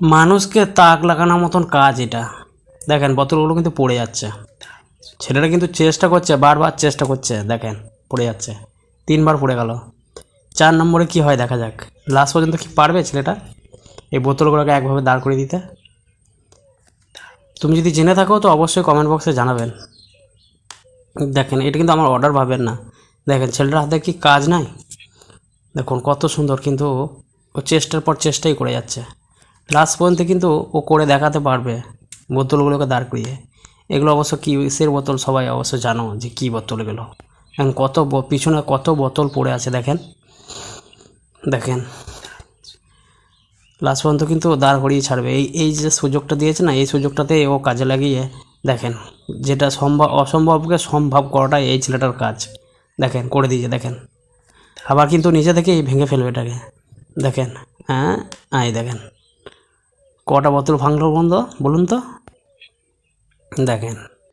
মানুষকে তাক লাগানোর মতন কাজ এটা। দেখেন বোতলগুলো কিন্তু পড়ে যাচ্ছে, ছেলেটা কিন্তু চেষ্টা করছে, বারবার চেষ্টা করছে, দেখেন পড়ে যাচ্ছে, 3বার পড়ে গেল। 4 নম্বরে কি হয় দেখা যাক, লাস্ট পর্যন্ত কি পারবে ছেলেটা এই বোতলগুলোকে একভাবে দাঁড় করে দিতে। তুমি যদি জেনে থাকো তো অবশ্যই কমেন্ট বক্সে জানাবেন। দেখেন এটা কিন্তু আমার অর্ডার ভাবেন না, দেখেন ছেলেটার হাতে কি কাজ নাই, দেখুন কত সুন্দর, কিন্তু ও চেষ্টার পর চেষ্টাই করে যাচ্ছে, লাস্ট পর্যন্ত কিন্তু ও করে দেখাতে পারবে বোতলগুলোকে দাঁড় করিয়ে। এগুলো অবশ্য কিসের বোতল সবাই অবশ্য জানো যে কী বোতল এগুলো। এখন কত পিছনে কত বোতল পড়ে আছে দেখেন, দেখেন লাস্ট পর্যন্ত কিন্তু দাঁড় করিয়ে ছাড়বে। এই যে সুযোগটা দিয়েছে না, এই সুযোগটাতে ও কাজে লাগিয়ে দেখেন, যেটা অসম্ভবকে সম্ভব করাটাই এই ছেলেটার কাজ। দেখেন করে দিয়েছে, দেখেন আবার কিন্তু নিজে থেকেই ভেঙে ফেলবে এটাকে। দেখেন হ্যাঁ, এই দেখেন কটা বোতল ভাঙলো বন্ধু বলুন তো, দেখেন।